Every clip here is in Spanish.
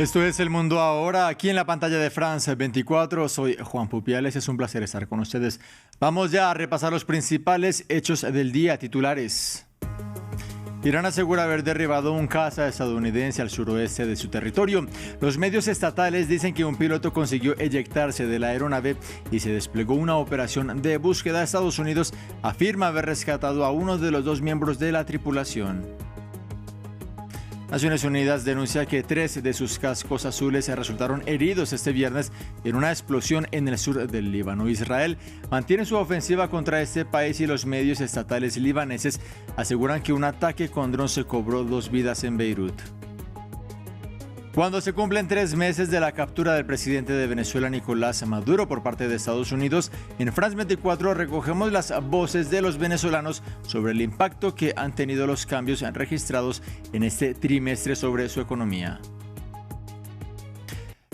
Esto es El Mundo Ahora, aquí en la pantalla de France 24. Soy Juan Pupiales, es un placer estar con ustedes. Vamos ya a repasar los principales hechos del día, titulares. Irán asegura haber derribado un caza estadounidense al suroeste de su territorio. Los medios estatales dicen que un piloto consiguió eyectarse de la aeronave y se desplegó una operación de búsqueda. Estados Unidos afirma haber rescatado a uno de los dos miembros de la tripulación. Naciones Unidas denuncia que 3 de sus cascos azules resultaron heridos este viernes en una explosión en el sur del Líbano. Israel mantiene su ofensiva contra este país y los medios estatales libaneses aseguran que un ataque con dron se cobró 2 vidas en Beirut. Cuando se cumplen 3 meses de la captura del presidente de Venezuela, Nicolás Maduro, por parte de Estados Unidos, en France 24 recogemos las voces de los venezolanos sobre el impacto que han tenido los cambios registrados en este trimestre sobre su economía.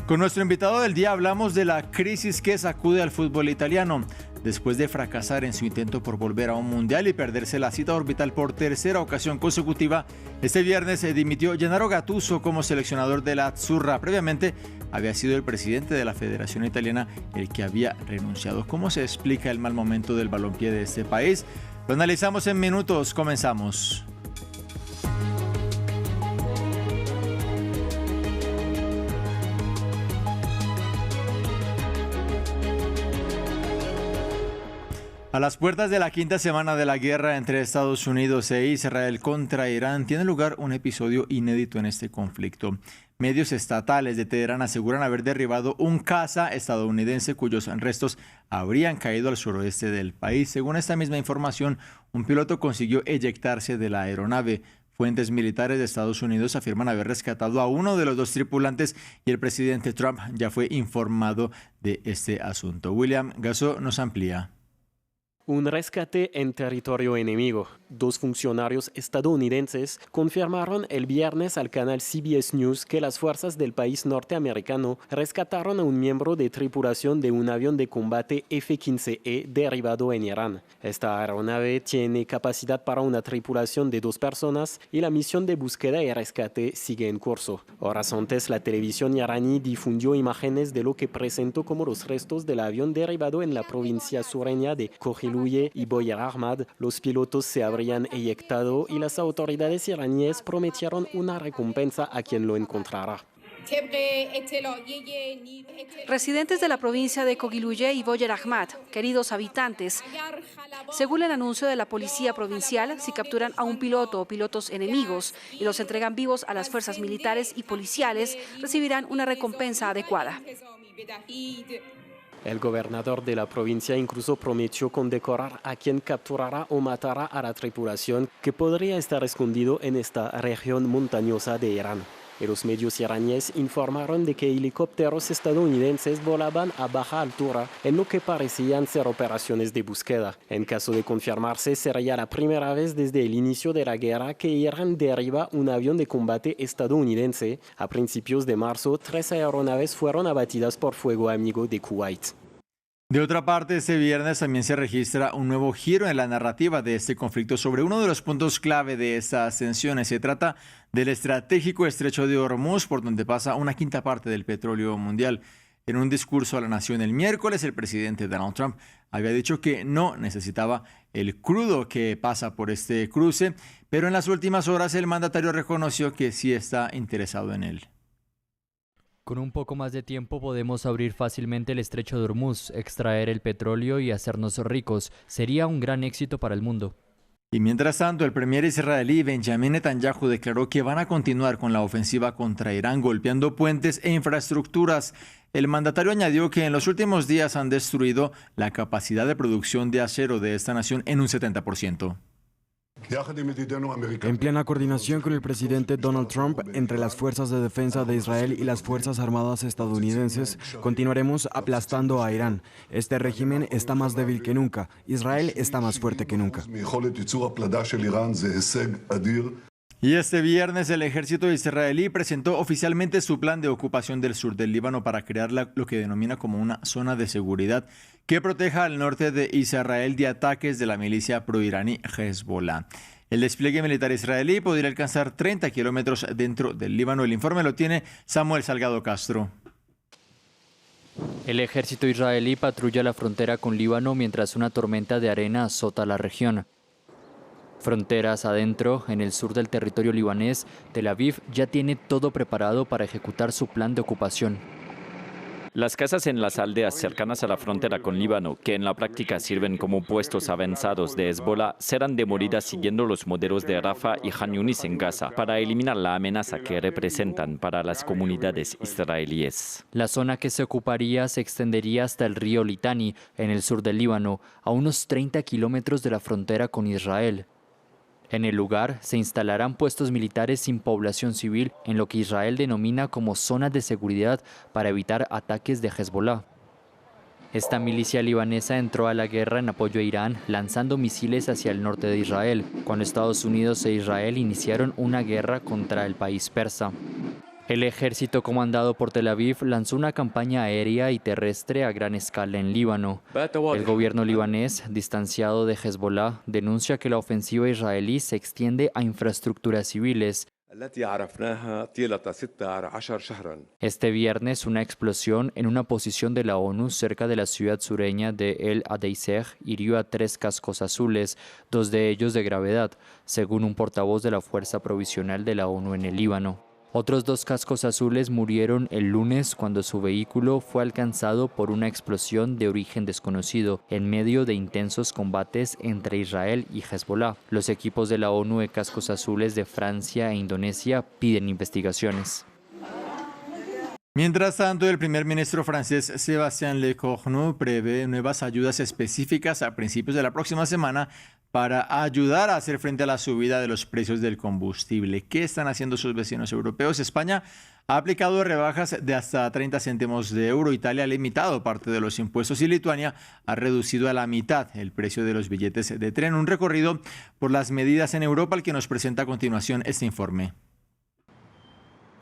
Con nuestro invitado del día hablamos de la crisis que sacude al fútbol italiano. Después de fracasar en su intento por volver a un mundial y perderse la cita orbital por tercera ocasión consecutiva, este viernes se dimitió Gennaro Gattuso como seleccionador de la Azzurra. Previamente había sido el presidente de la Federación Italiana el que había renunciado. ¿Cómo se explica el mal momento del balompié de este país? Lo analizamos en minutos. Comenzamos. A las puertas de la quinta semana de la guerra entre Estados Unidos e Israel contra Irán, tiene lugar un episodio inédito en este conflicto. Medios estatales de Teherán aseguran haber derribado un caza estadounidense cuyos restos habrían caído al suroeste del país. Según esta misma información, un piloto consiguió eyectarse de la aeronave. Fuentes militares de Estados Unidos afirman haber rescatado a uno de los dos tripulantes y el presidente Trump ya fue informado de este asunto. William Gasso nos amplía. Un rescate en territorio enemigo. 2 funcionarios estadounidenses confirmaron el viernes al canal CBS News que las fuerzas del país norteamericano rescataron a un miembro de tripulación de un avión de combate F-15E derribado en Irán. Esta aeronave tiene capacidad para una tripulación de 2 personas y la misión de búsqueda y rescate sigue en curso. Horas antes, la televisión iraní difundió imágenes de lo que presentó como los restos del avión derribado en la provincia sureña de Kohiluye y Boyer Ahmad. Los pilotos se habrían eyectado y las autoridades iraníes prometieron una recompensa a quien lo encontrara. Residentes de la provincia de Kogiluye y Boyer Ahmad, queridos habitantes, según el anuncio de la policía provincial, si capturan a un piloto o pilotos enemigos y los entregan vivos a las fuerzas militares y policiales, recibirán una recompensa adecuada. El gobernador de la provincia incluso prometió condecorar a quien capturara o matara a la tripulación que podría estar escondido en esta región montañosa de Irán. Y los medios iraníes informaron de que helicópteros estadounidenses volaban a baja altura en lo que parecían ser operaciones de búsqueda. En caso de confirmarse, sería la primera vez desde el inicio de la guerra que Irán derriba un avión de combate estadounidense. A principios de marzo, 3 aeronaves fueron abatidas por fuego amigo de Kuwait. De otra parte, este viernes también se registra un nuevo giro en la narrativa de este conflicto sobre uno de los puntos clave de estas tensiones. Se trata del estratégico estrecho de Hormuz, por donde pasa una quinta parte del petróleo mundial. En un discurso a la nación el miércoles, el presidente Donald Trump había dicho que no necesitaba el crudo que pasa por este cruce, pero en las últimas horas el mandatario reconoció que sí está interesado en él. Con un poco más de tiempo podemos abrir fácilmente el estrecho de Hormuz, extraer el petróleo y hacernos ricos. Sería un gran éxito para el mundo. Y mientras tanto, el premier israelí Benjamin Netanyahu declaró que van a continuar con la ofensiva contra Irán, golpeando puentes e infraestructuras. El mandatario añadió que en los últimos días han destruido la capacidad de producción de acero de esta nación en un 70%. En plena coordinación con el presidente Donald Trump, entre las fuerzas de defensa de Israel y las fuerzas armadas estadounidenses, continuaremos aplastando a Irán. Este régimen está más débil que nunca. Israel está más fuerte que nunca. Y este viernes el ejército israelí presentó oficialmente su plan de ocupación del sur del Líbano para crear lo que denomina como una zona de seguridad que proteja al norte de Israel de ataques de la milicia proiraní Hezbollah. El despliegue militar israelí podría alcanzar 30 kilómetros dentro del Líbano. El informe lo tiene Samuel Salgado Castro. El ejército israelí patrulla la frontera con Líbano mientras una tormenta de arena azota la región. Fronteras adentro, en el sur del territorio libanés, Tel Aviv ya tiene todo preparado para ejecutar su plan de ocupación. Las casas en las aldeas cercanas a la frontera con Líbano, que en la práctica sirven como puestos avanzados de Hezbollah, serán demolidas siguiendo los modelos de Rafah y Han Yunis en Gaza, para eliminar la amenaza que representan para las comunidades israelíes. La zona que se ocuparía se extendería hasta el río Litani, en el sur del Líbano, a unos 30 kilómetros de la frontera con Israel. En el lugar se instalarán puestos militares sin población civil en lo que Israel denomina como zonas de seguridad para evitar ataques de Hezbollah. Esta milicia libanesa entró a la guerra en apoyo a Irán lanzando misiles hacia el norte de Israel, cuando Estados Unidos e Israel iniciaron una guerra contra el país persa. El ejército comandado por Tel Aviv lanzó una campaña aérea y terrestre a gran escala en Líbano. El gobierno libanés, distanciado de Hezbollah, denuncia que la ofensiva israelí se extiende a infraestructuras civiles. Este viernes, una explosión en una posición de la ONU cerca de la ciudad sureña de El Adeiseh hirió a 3 cascos azules, 2 de ellos de gravedad, según un portavoz de la Fuerza Provisional de la ONU en el Líbano. Otros 2 cascos azules murieron el lunes cuando su vehículo fue alcanzado por una explosión de origen desconocido en medio de intensos combates entre Israel y Hezbollah. Los equipos de la ONU de cascos azules de Francia e Indonesia piden investigaciones. Mientras tanto, el primer ministro francés Sébastien Lecornu prevé nuevas ayudas específicas a principios de la próxima semana para ayudar a hacer frente a la subida de los precios del combustible. ¿Qué están haciendo sus vecinos europeos? España ha aplicado rebajas de hasta 30 céntimos de euro. Italia ha limitado parte de los impuestos y Lituania ha reducido a la mitad el precio de los billetes de tren. Un recorrido por las medidas en Europa al que nos presenta a continuación este informe.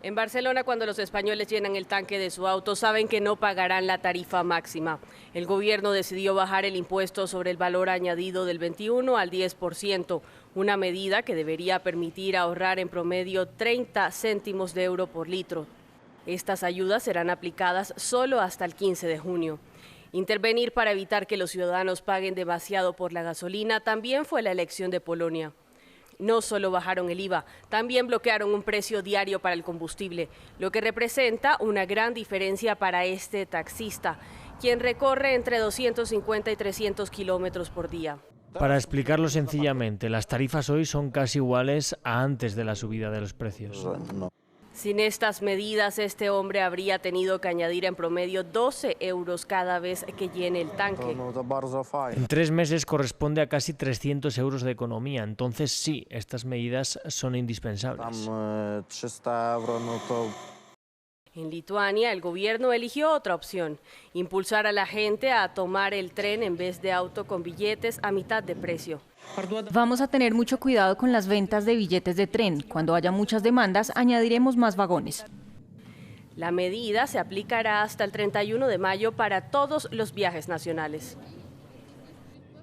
En Barcelona, cuando los españoles llenan el tanque de su auto, saben que no pagarán la tarifa máxima. El gobierno decidió bajar el impuesto sobre el valor añadido del 21 al 10%, una medida que debería permitir ahorrar en promedio 30 céntimos de euro por litro. Estas ayudas serán aplicadas solo hasta el 15 de junio. Intervenir para evitar que los ciudadanos paguen demasiado por la gasolina también fue la elección de Polonia. No solo bajaron el IVA, también bloquearon un precio diario para el combustible, lo que representa una gran diferencia para este taxista, quien recorre entre 250 y 300 kilómetros por día. Para explicarlo sencillamente, las tarifas hoy son casi iguales a antes de la subida de los precios. Sin estas medidas, este hombre habría tenido que añadir en promedio 12 euros cada vez que llene el tanque. En 3 meses corresponde a casi 300 euros de economía, entonces sí, estas medidas son indispensables. En Lituania, el gobierno eligió otra opción, impulsar a la gente a tomar el tren en vez de auto con billetes a mitad de precio. Vamos a tener mucho cuidado con las ventas de billetes de tren. Cuando haya muchas demandas, añadiremos más vagones. La medida se aplicará hasta el 31 de mayo para todos los viajes nacionales.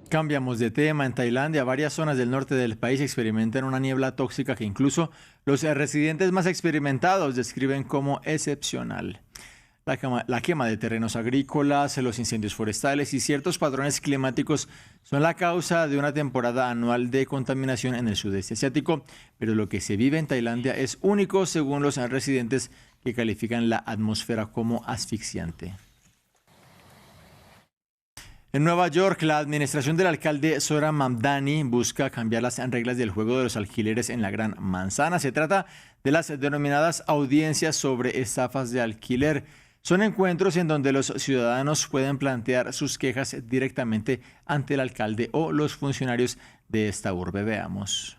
Cambiamos de tema. En Tailandia, varias zonas del norte del país experimentan una niebla tóxica que incluso los residentes más experimentados describen como excepcional. La quema de terrenos agrícolas, los incendios forestales y ciertos patrones climáticos son la causa de una temporada anual de contaminación en el sudeste asiático, pero lo que se vive en Tailandia es único según los residentes que califican la atmósfera como asfixiante. En Nueva York, la administración del alcalde Zohran Mamdani busca cambiar las reglas del juego de los alquileres en la Gran Manzana. Se trata de las denominadas audiencias sobre estafas de alquiler. Son encuentros en donde los ciudadanos pueden plantear sus quejas directamente ante el alcalde o los funcionarios de esta urbe. Veamos.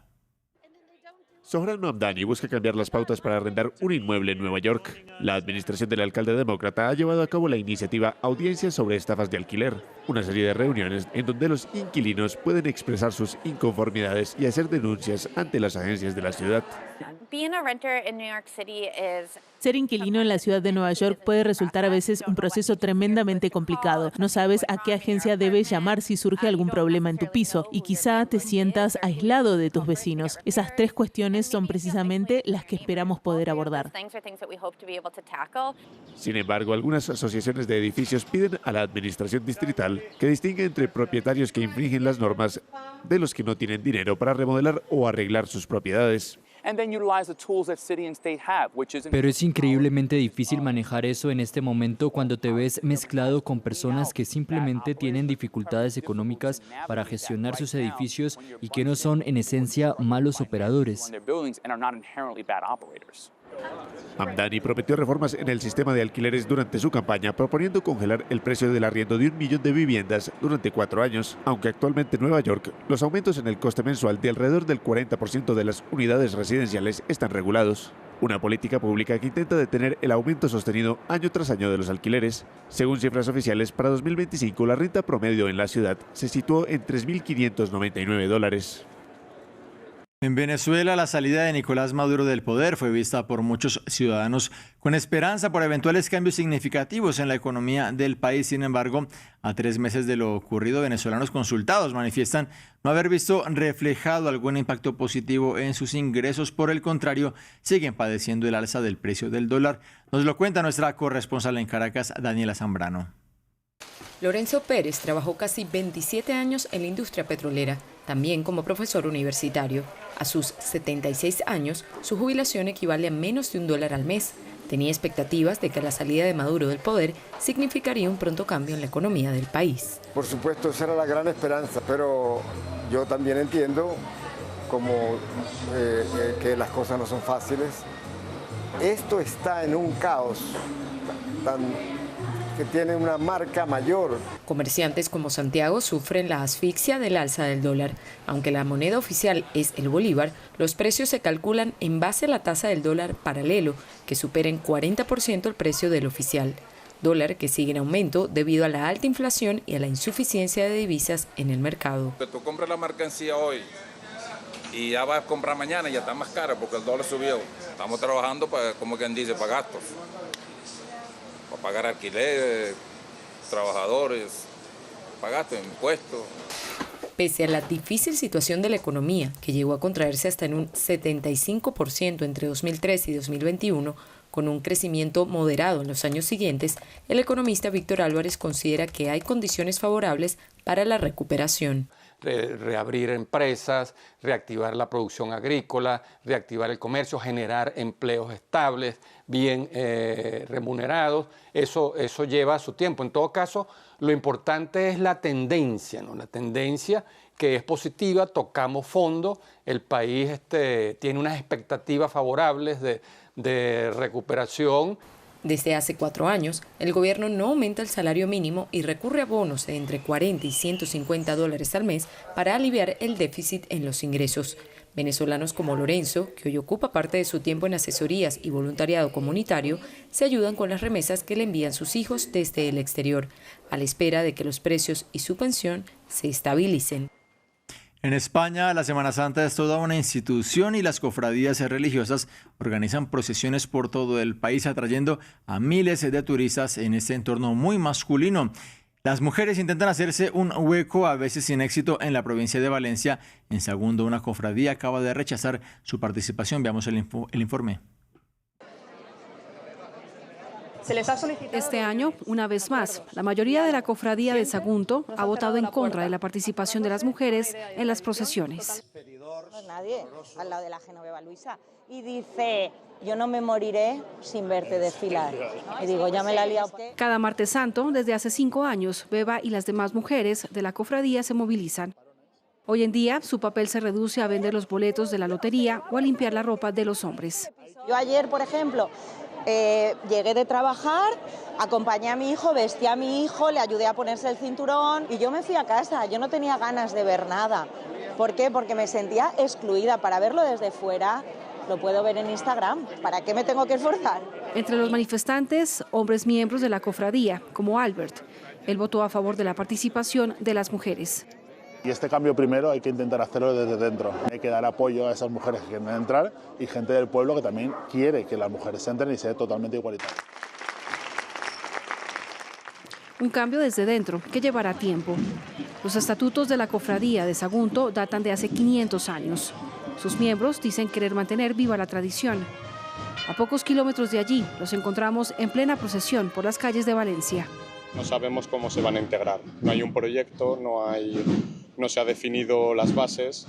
Zohran Mamdani busca cambiar las pautas para arrendar un inmueble en Nueva York. La administración del alcalde demócrata ha llevado a cabo la iniciativa Audiencias sobre estafas de alquiler, una serie de reuniones en donde los inquilinos pueden expresar sus inconformidades y hacer denuncias ante las agencias de la ciudad. Ser inquilino en la ciudad de Nueva York puede resultar a veces un proceso tremendamente complicado. No sabes a qué agencia debes llamar si surge algún problema en tu piso y quizá te sientas aislado de tus vecinos. Esas tres cuestiones son precisamente las que esperamos poder abordar. Sin embargo, algunas asociaciones de edificios piden a la administración distrital que distinga entre propietarios que infringen las normas de los que no tienen dinero para remodelar o arreglar sus propiedades. Pero es increíblemente difícil manejar eso en este momento cuando te ves mezclado con personas que simplemente tienen dificultades económicas para gestionar sus edificios y que no son en esencia malos operadores. Hamdani prometió reformas en el sistema de alquileres durante su campaña, proponiendo congelar el precio del arriendo de 1 millón de viviendas durante 4 años, aunque actualmente en Nueva York los aumentos en el coste mensual de alrededor del 40% de las unidades residenciales están regulados. Una política pública que intenta detener el aumento sostenido año tras año de los alquileres. Según cifras oficiales, para 2025 la renta promedio en la ciudad se situó en $3.599. En Venezuela, la salida de Nicolás Maduro del poder fue vista por muchos ciudadanos con esperanza por eventuales cambios significativos en la economía del país. Sin embargo, a 3 meses de lo ocurrido, venezolanos consultados manifiestan no haber visto reflejado algún impacto positivo en sus ingresos. Por el contrario, siguen padeciendo el alza del precio del dólar. Nos lo cuenta nuestra corresponsal en Caracas, Daniela Zambrano. Lorenzo Pérez trabajó casi 27 años en la industria petrolera, también como profesor universitario. A sus 76 años, su jubilación equivale a menos de $1 al mes. Tenía expectativas de que la salida de Maduro del poder significaría un pronto cambio en la economía del país. Por supuesto, esa era la gran esperanza, pero yo también entiendo que las cosas no son fáciles. Esto está en un caos que tiene una marca mayor. Comerciantes como Santiago sufren la asfixia del alza del dólar. Aunque la moneda oficial es el bolívar, los precios se calculan en base a la tasa del dólar paralelo, que supera en 40% el precio del oficial. Dólar que sigue en aumento debido a la alta inflación y a la insuficiencia de divisas en el mercado. Que tú compras la mercancía hoy y ya vas a comprar mañana y ya está más cara porque el dólar subió. Estamos trabajando para, como quien dice, para gastos. Para pagar alquiler, trabajadores, para gastos, impuestos. Pese a la difícil situación de la economía, que llegó a contraerse hasta en un 75% entre 2013 y 2021, con un crecimiento moderado en los años siguientes, el economista Víctor Álvarez considera que hay condiciones favorables para la recuperación. Reabrir empresas, reactivar la producción agrícola, reactivar el comercio, generar empleos estables, bien remunerados. Eso lleva su tiempo. En todo caso, lo importante es la tendencia, ¿no? La tendencia que es positiva, tocamos fondo, el país tiene unas expectativas favorables de recuperación. Desde hace 4 años, el gobierno no aumenta el salario mínimo y recurre a bonos de entre $40 y $150 al mes para aliviar el déficit en los ingresos. Venezolanos como Lorenzo, que hoy ocupa parte de su tiempo en asesorías y voluntariado comunitario, se ayudan con las remesas que le envían sus hijos desde el exterior, a la espera de que los precios y su pensión se estabilicen. En España, la Semana Santa es toda una institución y las cofradías religiosas organizan procesiones por todo el país, atrayendo a miles de turistas en este entorno muy masculino. Las mujeres intentan hacerse un hueco, a veces sin éxito, en la provincia de Valencia. En Sagunto, una cofradía acaba de rechazar su participación. Veamos el informe. Este año, una vez más, la mayoría de la cofradía de Sagunto ha votado en contra de la participación de las mujeres en las procesiones. Nadie al lado de la Genoveva Luisa y dice: yo no me moriré sin verte desfilar. Y digo, ya me la he liado. Cada martes santo, desde hace 5 años, Beba y las demás mujeres de la cofradía se movilizan. Hoy en día, su papel se reduce a vender los boletos de la lotería o a limpiar la ropa de los hombres. Yo ayer, por ejemplo, llegué de trabajar, acompañé a mi hijo, vestí a mi hijo, le ayudé a ponerse el cinturón y yo me fui a casa. Yo no tenía ganas de ver nada. ¿Por qué? Porque me sentía excluida. Para verlo desde fuera, lo puedo ver en Instagram. ¿Para qué me tengo que esforzar? Entre los manifestantes, hombres miembros de la cofradía, como Albert. Él votó a favor de la participación de las mujeres. Y este cambio primero hay que intentar hacerlo desde dentro. Hay que dar apoyo a esas mujeres que quieren entrar y gente del pueblo que también quiere que las mujeres entren y sea totalmente igualitario. Un cambio desde dentro que llevará tiempo. Los estatutos de la cofradía de Sagunto datan de hace 500 años. Sus miembros dicen querer mantener viva la tradición. A pocos kilómetros de allí los encontramos en plena procesión por las calles de Valencia. No sabemos cómo se van a integrar. No hay un proyecto, no se ha definido las bases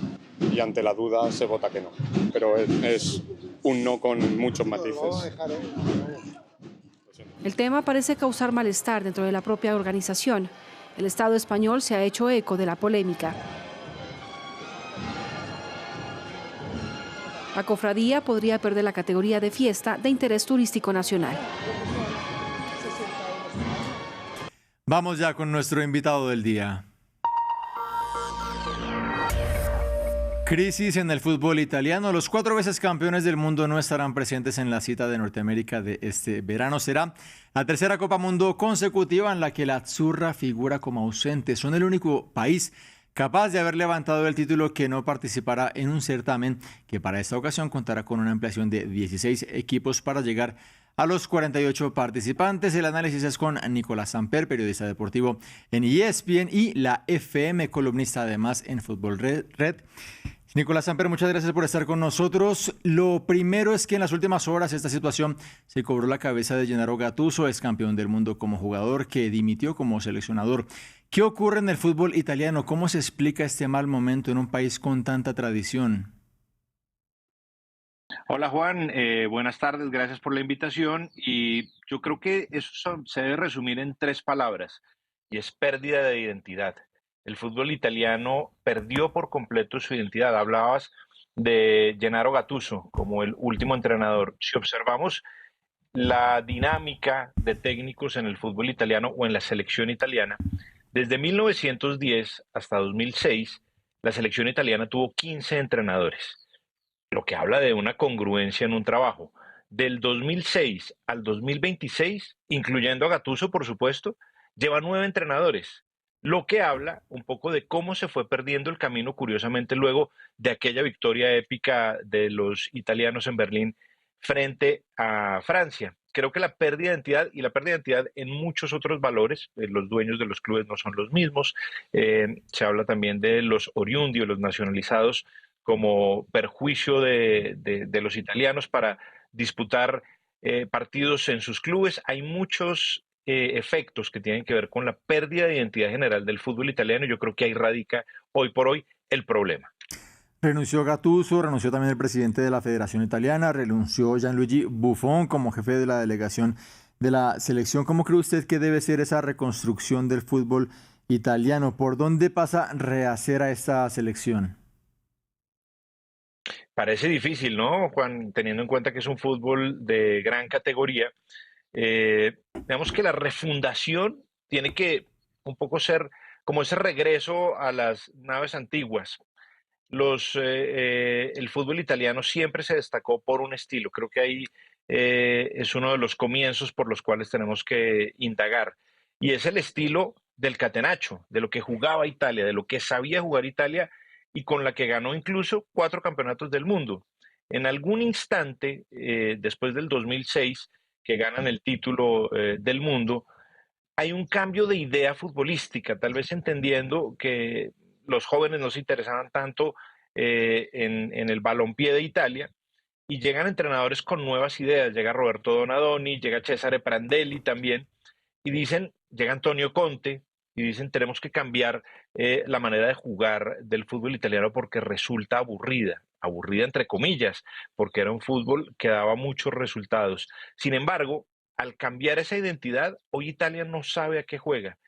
y ante la duda se vota que no. Pero es un no con muchos matices. El tema parece causar malestar dentro de la propia organización. El Estado español se ha hecho eco de la polémica. La cofradía podría perder la categoría de fiesta de interés turístico nacional. Vamos ya con nuestro invitado del día. Crisis en el fútbol italiano. Los 4 veces campeones del mundo no estarán presentes en la cita de Norteamérica de este verano. Será la tercera Copa Mundo consecutiva en la que la Azzurra figura como ausente. Son el único país capaz de haber levantado el título que no participará en un certamen que para esta ocasión contará con una ampliación de 16 equipos para llegar a los 48 participantes. El análisis es con Nicolás Samper, periodista deportivo en ESPN y la FM, columnista además en Fútbol Red. Nicolás Samper, muchas gracias por estar con nosotros. Lo primero es que en las últimas horas esta situación se cobró la cabeza de Gennaro Gattuso, ex campeón del mundo como jugador, que dimitió como seleccionador. ¿Qué ocurre en el fútbol italiano? ¿Cómo se explica este mal momento en un país con tanta tradición? Hola Juan, buenas tardes, gracias por la invitación y yo creo que eso se debe resumir en 3 palabras y es pérdida de identidad. El fútbol italiano perdió por completo su identidad. Hablabas de Gennaro Gattuso como el último entrenador. Si observamos la dinámica de técnicos en el fútbol italiano o en la selección italiana, desde 1910 hasta 2006, la selección italiana tuvo 15 entrenadores, lo que habla de una congruencia en un trabajo. Del 2006 al 2026, incluyendo a Gattuso, por supuesto, lleva 9 entrenadores, lo que habla un poco de cómo se fue perdiendo el camino, curiosamente, luego de aquella victoria épica de los italianos en Berlín frente a Francia. Creo que la pérdida de identidad y la pérdida de identidad en muchos otros valores, los dueños de los clubes no son los mismos, se habla también de los oriundios, los nacionalizados, como perjuicio de los italianos para disputar partidos en sus clubes. Hay muchos efectos que tienen que ver con la pérdida de identidad general del fútbol italiano. Yo creo que ahí radica hoy por hoy el problema. Renunció Gattuso, renunció también el presidente de la Federación Italiana, renunció Gianluigi Buffon como jefe de la delegación de la selección. ¿Cómo cree usted que debe ser esa reconstrucción del fútbol italiano? ¿Por dónde pasa rehacer a esta selección? Parece difícil, ¿no, Juan? Teniendo en cuenta que es un fútbol de gran categoría. Digamos que la refundación tiene que un poco ser como ese regreso a las naves antiguas. El fútbol italiano siempre se destacó por un estilo. Creo que ahí es uno de los comienzos por los cuales tenemos que indagar. Y es el estilo del catenaccio, de lo que jugaba Italia, de lo que sabía jugar Italia y con la que ganó incluso 4 campeonatos del mundo. En algún instante, después del 2006, que ganan el título del mundo, hay un cambio de idea futbolística, tal vez entendiendo que los jóvenes no se interesaban tanto en el balompié de Italia, y llegan entrenadores con nuevas ideas. Llega Roberto Donadoni, llega Cesare Prandelli también, y llega Antonio Conte, y dicen tenemos que cambiar la manera de jugar del fútbol italiano porque resulta aburrida entre comillas, porque era un fútbol que daba muchos resultados. Sin embargo, al cambiar esa identidad, hoy Italia no sabe a qué juega.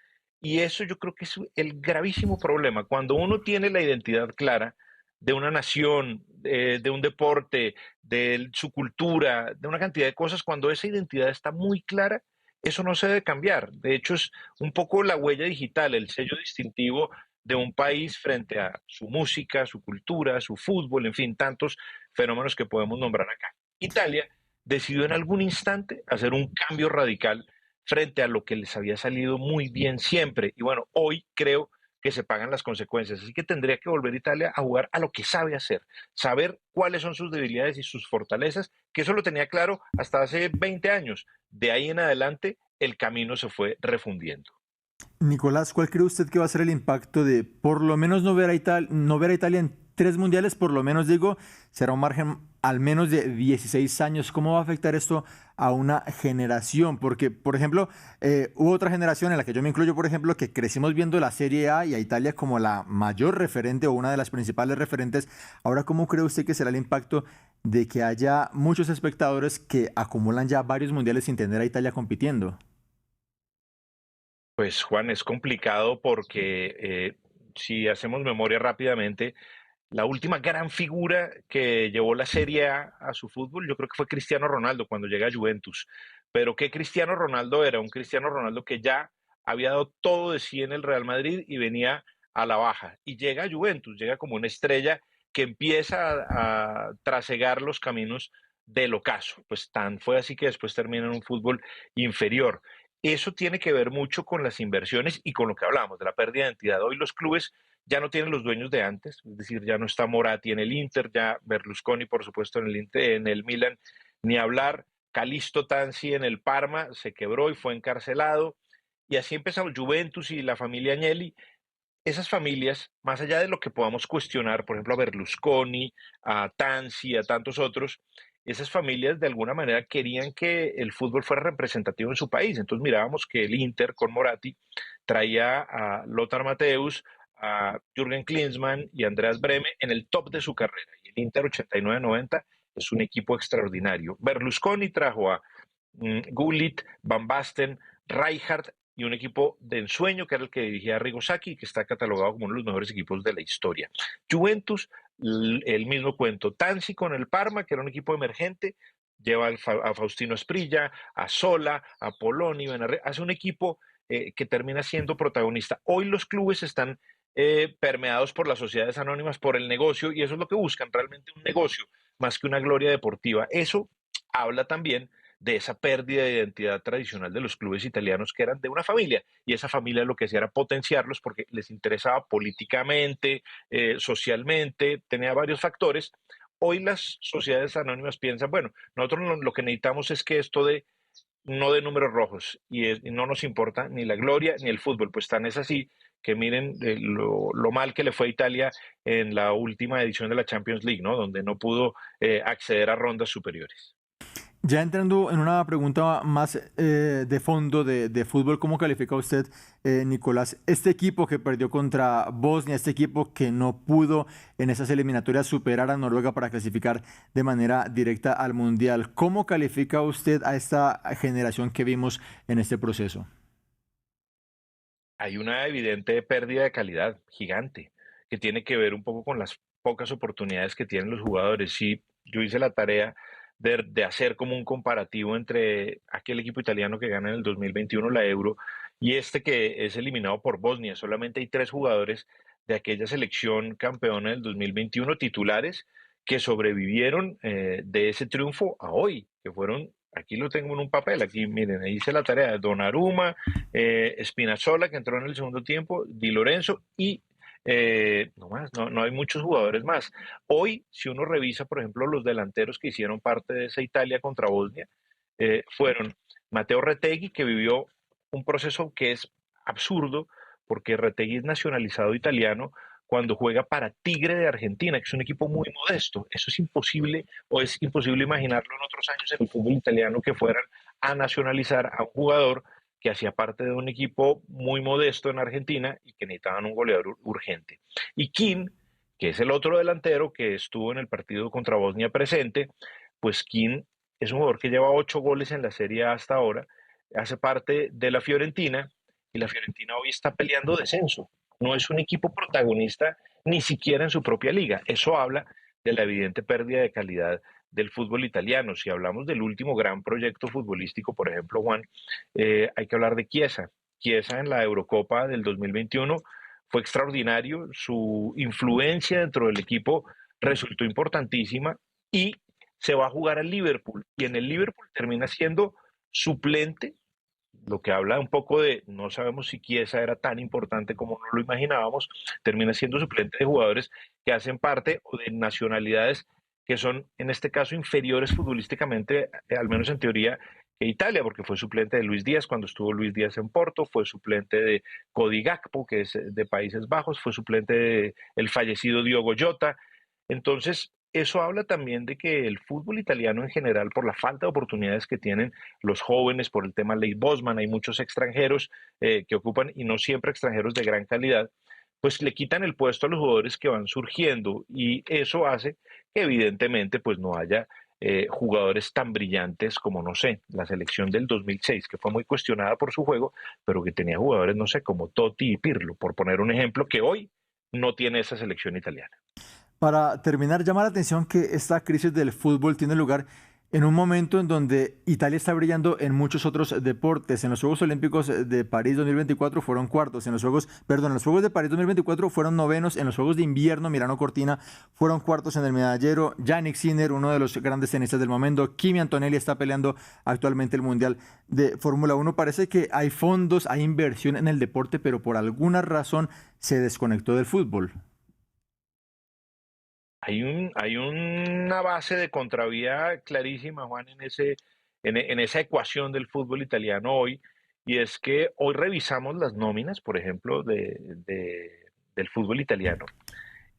Y eso yo creo que es el gravísimo problema. Cuando uno tiene la identidad clara de una nación, de un deporte, de su cultura, de una cantidad de cosas, cuando esa identidad está muy clara, eso no se debe cambiar. De hecho, es un poco la huella digital, el sello distintivo de un país frente a su música, su cultura, su fútbol, en fin, tantos fenómenos que podemos nombrar acá. Italia decidió en algún instante hacer un cambio radical frente a lo que les había salido muy bien siempre. Y bueno, hoy creo que se pagan las consecuencias. Así que tendría que volver Italia a jugar a lo que sabe hacer, saber cuáles son sus debilidades y sus fortalezas, que eso lo tenía claro hasta hace 20 años. De ahí en adelante, el camino se fue refundiendo. Nicolás, ¿cuál cree usted que va a ser el impacto de por lo menos no ver a Italia en 3 mundiales? Por lo menos digo, será un margen al menos de 16 años. ¿Cómo va a afectar esto a una generación? Porque, por ejemplo, hubo otra generación en la que yo me incluyo, por ejemplo, que crecimos viendo la Serie A y a Italia como la mayor referente o una de las principales referentes. Ahora, ¿cómo cree usted que será el impacto de que haya muchos espectadores que acumulan ya varios mundiales sin tener a Italia compitiendo? Pues Juan, es complicado porque si hacemos memoria rápidamente, la última gran figura que llevó la Serie A su fútbol, yo creo que fue Cristiano Ronaldo cuando llega a Juventus. Pero ¿qué Cristiano Ronaldo era? Un Cristiano Ronaldo que ya había dado todo de sí en el Real Madrid y venía a la baja. Y llega a Juventus, llega como una estrella que empieza a trasegar los caminos del ocaso. Pues tan fue así que después termina en un fútbol inferior. Eso tiene que ver mucho con las inversiones y con lo que hablamos de la pérdida de identidad. Hoy los clubes ya no tienen los dueños de antes, es decir, ya no está Moratti en el Inter, ya Berlusconi, por supuesto, en el Inter, en el Milan, ni hablar. Calixto Tanzi en el Parma se quebró y fue encarcelado. Y así empezamos Juventus y la familia Agnelli. Esas familias, más allá de lo que podamos cuestionar, por ejemplo, a Berlusconi, a Tanzi, a tantos otros, esas familias de alguna manera querían que el fútbol fuera representativo en su país. Entonces mirábamos que el Inter con Moratti traía a Lothar Matthäus, a Jürgen Klinsmann y a Andreas Brehme en el top de su carrera. Y el Inter 89-90 es un equipo extraordinario. Berlusconi trajo a Gullit, Van Basten, Rijkaard y un equipo de ensueño que era el que dirigía Arrigo Sacchi, que está catalogado como uno de los mejores equipos de la historia. Juventus, el mismo cuento. Tanzi con el Parma, que era un equipo emergente, lleva a Faustino Asprilla, a Sola, a Poloni, hace un equipo que termina siendo protagonista. Hoy los clubes están permeados por las sociedades anónimas, por el negocio, y eso es lo que buscan, realmente un negocio, más que una gloria deportiva. Eso habla también de esa pérdida de identidad tradicional de los clubes italianos que eran de una familia, y esa familia lo que hacía era potenciarlos porque les interesaba políticamente, socialmente, tenía varios factores. Hoy las sociedades anónimas piensan, bueno, nosotros lo que necesitamos es que esto no de números rojos, y no nos importa ni la gloria ni el fútbol. Pues tan es así que miren lo mal que le fue a Italia en la última edición de la Champions League, ¿no? Donde no pudo acceder a rondas superiores. Ya entrando en una pregunta más de fondo de fútbol, ¿cómo califica usted, Nicolás, este equipo que perdió contra Bosnia, este equipo que no pudo en esas eliminatorias superar a Noruega para clasificar de manera directa al Mundial? ¿Cómo califica usted a esta generación que vimos en este proceso? Hay una evidente pérdida de calidad gigante que tiene que ver un poco con las pocas oportunidades que tienen los jugadores. Sí, yo hice la tarea de hacer como un comparativo entre aquel equipo italiano que gana en el 2021 la Euro y este que es eliminado por Bosnia. Solamente hay 3 jugadores de aquella selección campeona del 2021 titulares que sobrevivieron de ese triunfo a hoy, que fueron, aquí lo tengo en un papel, aquí miren, hice la tarea de Donnarumma, Spinazzola, que entró en el segundo tiempo, Di Lorenzo y no hay muchos jugadores más. Hoy, si uno revisa, por ejemplo, los delanteros que hicieron parte de esa Italia contra Bosnia, fueron Matteo Retegui, que vivió un proceso que es absurdo, porque Retegui es nacionalizado italiano cuando juega para Tigre de Argentina, que es un equipo muy modesto. Eso es imposible, o es imposible imaginarlo en otros años en el fútbol italiano, que fueran a nacionalizar a un jugador que hacía parte de un equipo muy modesto en Argentina y que necesitaban un goleador urgente. Y Kim, que es el otro delantero que estuvo en el partido contra Bosnia presente, pues Kim es un jugador que lleva 8 goles en la Serie A hasta ahora, hace parte de la Fiorentina, y la Fiorentina hoy está peleando descenso. No es un equipo protagonista ni siquiera en su propia liga. Eso habla de la evidente pérdida de calidad del fútbol italiano. Si hablamos del último gran proyecto futbolístico, por ejemplo, Juan, hay que hablar de Chiesa. Chiesa en la Eurocopa del 2021 fue extraordinario, su influencia dentro del equipo resultó importantísima y se va a jugar al Liverpool. Y en el Liverpool termina siendo suplente lo que habla un poco de no sabemos si Chiesa era tan importante como no lo imaginábamos, termina siendo suplente de jugadores que hacen parte o de nacionalidades que son en este caso inferiores futbolísticamente, al menos en teoría, que Italia, porque fue suplente de Luis Díaz cuando estuvo Luis Díaz en Porto, fue suplente de Cody Gakpo, que es de Países Bajos, fue suplente de el fallecido Diogo Jota. Entonces, eso habla también de que el fútbol italiano en general, por la falta de oportunidades que tienen los jóvenes, por el tema Ley Bosman, hay muchos extranjeros que ocupan, y no siempre extranjeros de gran calidad, pues le quitan el puesto a los jugadores que van surgiendo, y eso hace que evidentemente pues no haya jugadores tan brillantes como, no sé, la selección del 2006, que fue muy cuestionada por su juego, pero que tenía jugadores, no sé, como Totti y Pirlo, por poner un ejemplo, que hoy no tiene esa selección italiana. Para terminar, llama la atención que esta crisis del fútbol tiene lugar en un momento en donde Italia está brillando en muchos otros deportes. En los Juegos Olímpicos de París 2024 fueron cuartos, en los Juegos de París 2024 fueron novenos, en los Juegos de Invierno Milano Cortina fueron cuartos en el medallero. Yannick Sinner, uno de los grandes tenistas del momento, Kimi Antonelli está peleando actualmente el Mundial de Fórmula 1. Parece que hay fondos, hay inversión en el deporte, pero por alguna razón se desconectó del fútbol. Hay una base de contravía clarísima, Juan, en esa ecuación del fútbol italiano hoy, y es que hoy revisamos las nóminas, por ejemplo, del fútbol italiano,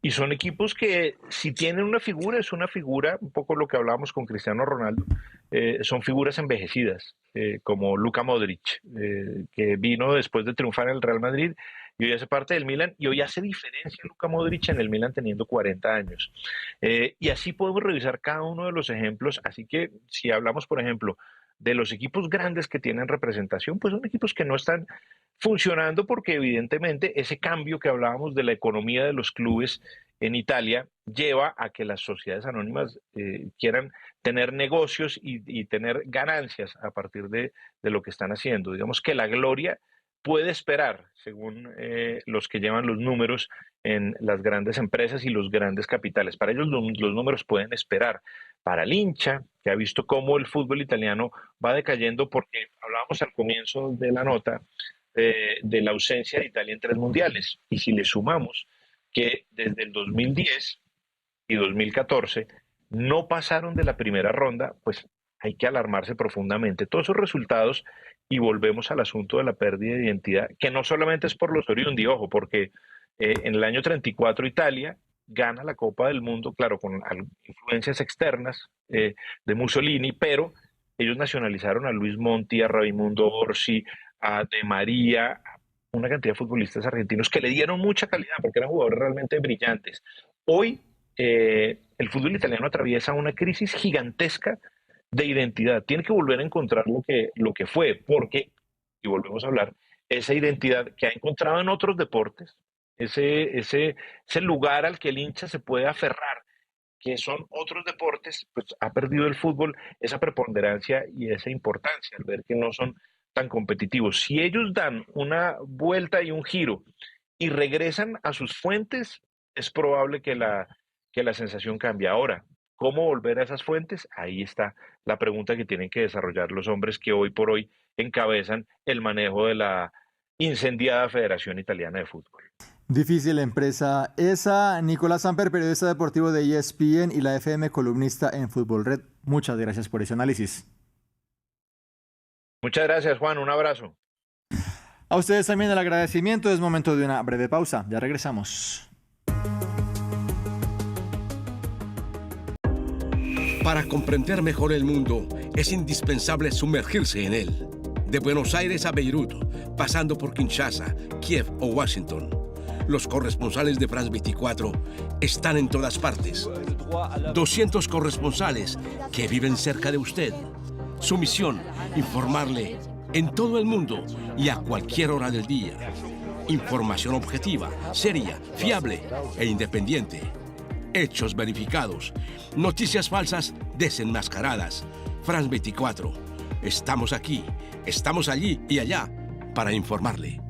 y son equipos que si tienen una figura, es una figura, un poco lo que hablábamos con Cristiano Ronaldo, son figuras envejecidas, como Luka Modric, que vino después de triunfar en el Real Madrid, y hoy hace parte del Milan, y hoy hace diferencia Luka Modric en el Milan teniendo 40 años. Y así podemos revisar cada uno de los ejemplos. Así que si hablamos, por ejemplo, de los equipos grandes que tienen representación, pues son equipos que no están funcionando porque evidentemente ese cambio que hablábamos de la economía de los clubes en Italia lleva a que las sociedades anónimas quieran tener negocios y tener ganancias a partir de lo que están haciendo. Digamos que la gloria puede esperar, según los que llevan los números en las grandes empresas y los grandes capitales. Para ellos los números pueden esperar. Para el hincha, que ha visto cómo el fútbol italiano va decayendo, porque hablábamos al comienzo de la nota de la ausencia de Italia en 3 mundiales. Y si le sumamos que desde el 2010 y 2014 no pasaron de la primera ronda, pues hay que alarmarse profundamente. Todos esos resultados, y volvemos al asunto de la pérdida de identidad, que no solamente es por los Oriundi, ojo, porque en el año 34 Italia gana la Copa del Mundo, claro, con influencias externas de Mussolini, pero ellos nacionalizaron a Luis Monti, a Raimundo Orsi, a De María, a una cantidad de futbolistas argentinos que le dieron mucha calidad porque eran jugadores realmente brillantes. Hoy el fútbol italiano atraviesa una crisis gigantesca de identidad. Tiene que volver a encontrar lo que fue, porque, y volvemos a hablar, esa identidad que ha encontrado en otros deportes, ese lugar al que el hincha se puede aferrar, que son otros deportes, pues ha perdido el fútbol esa preponderancia y esa importancia al ver que no son tan competitivos. Si ellos dan una vuelta y un giro y regresan a sus fuentes, es probable que la sensación cambie. Ahora, ¿cómo volver a esas fuentes? Ahí está la pregunta que tienen que desarrollar los hombres que hoy por hoy encabezan el manejo de la incendiada Federación Italiana de Fútbol. Difícil empresa esa. Nicolás Samper, periodista deportivo de ESPN y la FM, columnista en Fútbol Red. Muchas gracias por ese análisis. Muchas gracias, Juan. Un abrazo. A ustedes también el agradecimiento. Es momento de una breve pausa. Ya regresamos. Para comprender mejor el mundo, es indispensable sumergirse en él. De Buenos Aires a Beirut, pasando por Kinshasa, Kiev o Washington. Los corresponsales de France 24 están en todas partes. 200 corresponsales que viven cerca de usted. Su misión, informarle en todo el mundo y a cualquier hora del día. Información objetiva, seria, fiable e independiente. Hechos verificados. Noticias falsas desenmascaradas. France 24. Estamos aquí, estamos allí y allá para informarle.